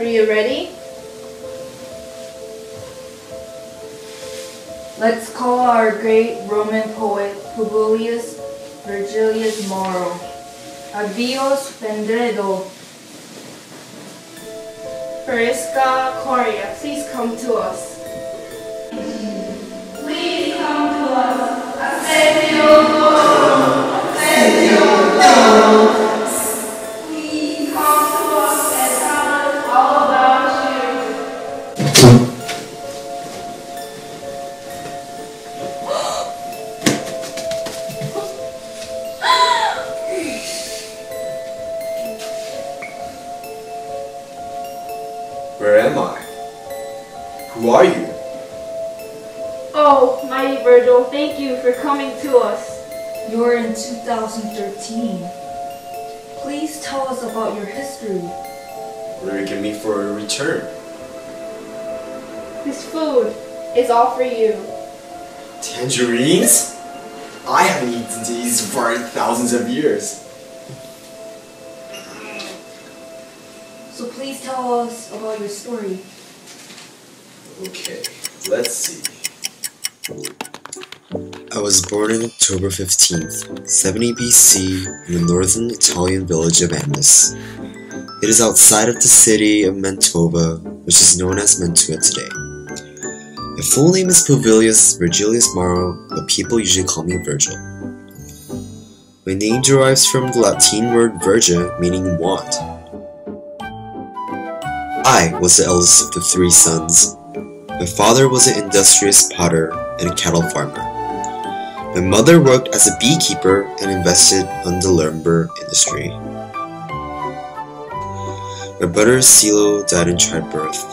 you ready? Let's call our great Roman poet Publius Virgilius Maro. Adios vendredo. Mariska Coria, please come to us. Please come to us. Ascendio Loro. Ascendio Loro. Please come to us and tell us all about you. Where am I? Who are you? Oh, mighty Virgil, thank you for coming to us. You're in 2013. Please tell us about your history. What do you give me for a return? This food is all for you. Tangerines? I haven't eaten these for thousands of years. So please tell us about your story. Okay, let's see. I was born on October 15th, 70 BC in the northern Italian village of Andis. It is outside of the city of Mantova, which is known as Mantua today. My full name is Publius Virgilius Maro, but people usually call me Virgil. My name derives from the Latin word virga, meaning wand. I was the eldest of the 3 sons. My father was an industrious potter and a cattle farmer. My mother worked as a beekeeper and invested in the lumber industry. My brother Silo died in childbirth,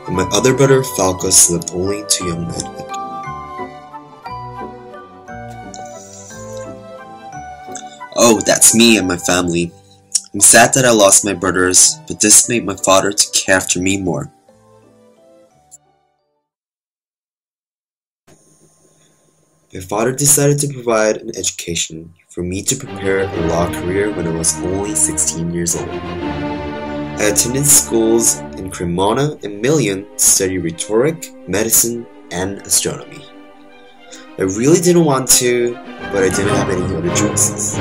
and my other brother Falcus lived only to young manhood. Oh, that's me and my family. I'm sad that I lost my brothers, but this made my father to care after me more. My father decided to provide an education for me to prepare a law career when I was only 16 years old. I attended schools in Cremona and Milan to study rhetoric, medicine, and astronomy. I really didn't want to, but I didn't have any other choices.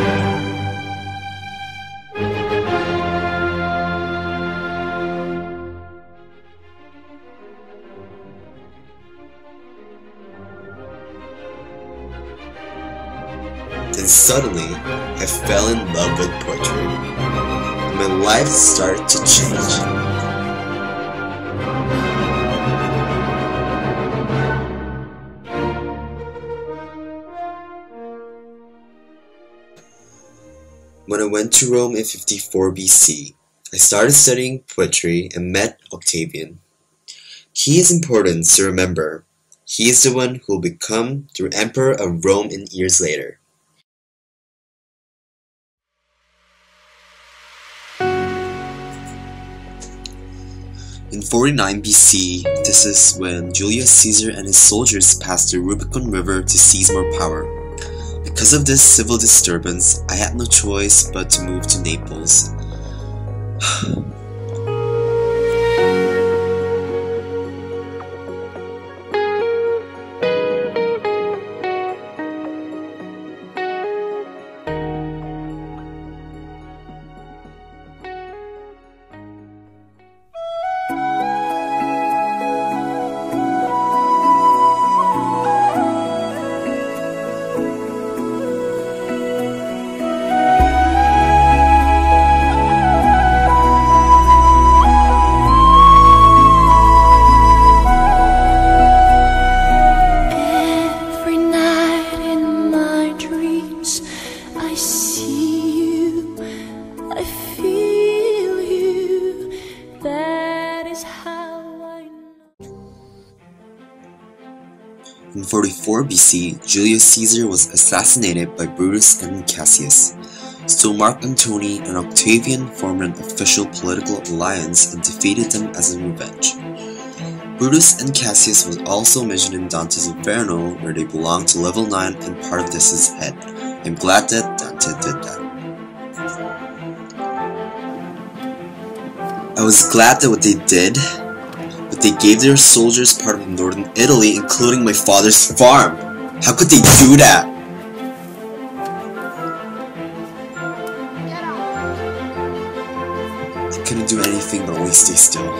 Then suddenly, I fell in love with poetry, and my life started to change. When I went to Rome in 54 BC, I started studying poetry and met Octavian. He is important to remember. He is the one who will become the Emperor of Rome in years later. In 49 BC, this is when Julius Caesar and his soldiers passed the Rubicon River to seize more power. Because of this civil disturbance, I had no choice but to move to Naples. In 44 BC, Julius Caesar was assassinated by Brutus and Cassius, so Mark Antony and Octavian formed an official political alliance and defeated them as a revenge. Brutus and Cassius was also mentioned in Dante's Inferno, where they belong to level 9 and part of this is head. I'm glad that Dante did that. I I was glad that what they did, but they gave their soldiers part of northern Italy, including my father's farm. How could they do that? I couldn't do anything but only stay still.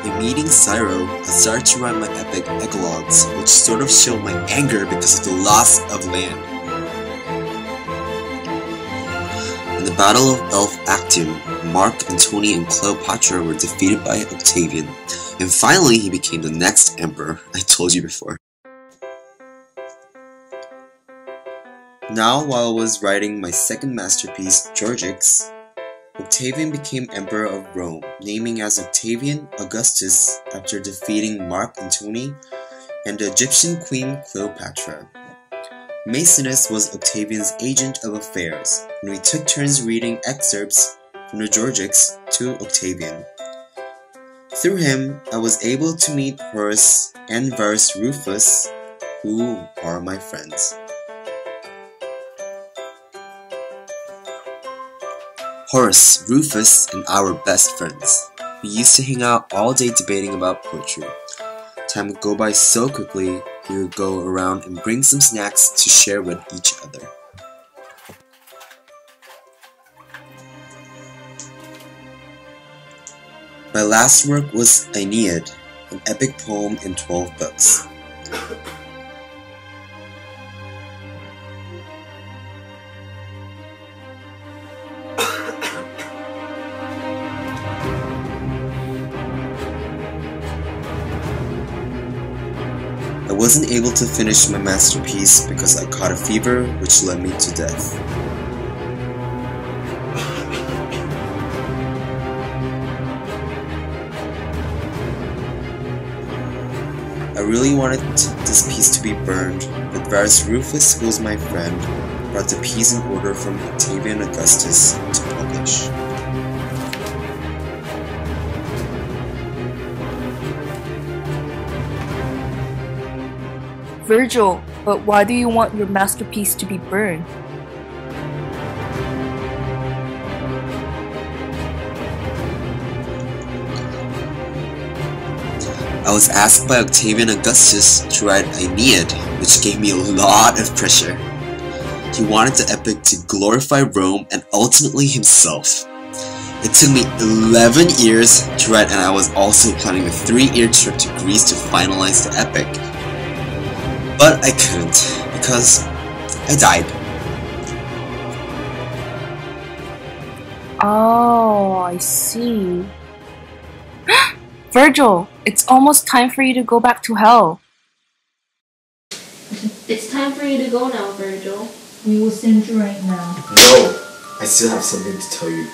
In meeting Syro, I started to write my epic eclogues, which sort of showed my anger because of the loss of land. In the Battle of Elf Actium, Mark, Antony, and Cleopatra were defeated by Octavian, and finally he became the next emperor, I told you before. Now, while I was writing my second masterpiece, Georgix, Octavian became Emperor of Rome, naming as Octavian Augustus after defeating Mark Antony and the Egyptian queen Cleopatra. Maecenas was Octavian's agent of affairs, and we took turns reading excerpts from the Georgix to Octavian. Through him, I was able to meet Horace and Varus Rufus, who are my friends. Horace, Rufus, and I were best friends. We used to hang out all day debating about poetry. Time would go by so quickly, we would go around and bring some snacks to share with each other. My last work was Aeneid, an epic poem in 12 books. I wasn't able to finish my masterpiece because I caught a fever which led me to death. I really wanted this piece to be burned, but Varus Rufus, who was my friend, brought the piece in order from Octavian Augustus to publish. Virgil, but why do you want your masterpiece to be burned? I was asked by Octavian Augustus to write Aeneid, which gave me a lot of pressure. He wanted the epic to glorify Rome and ultimately himself. It took me 11 years to write, and I was also planning a 3-year trip to Greece to finalize the epic. But I couldn't, because I died. Oh, I see. Virgil, it's almost time for you to go back to hell. It's time for you to go now, Virgil. We will send you right now. No! I still have something to tell you.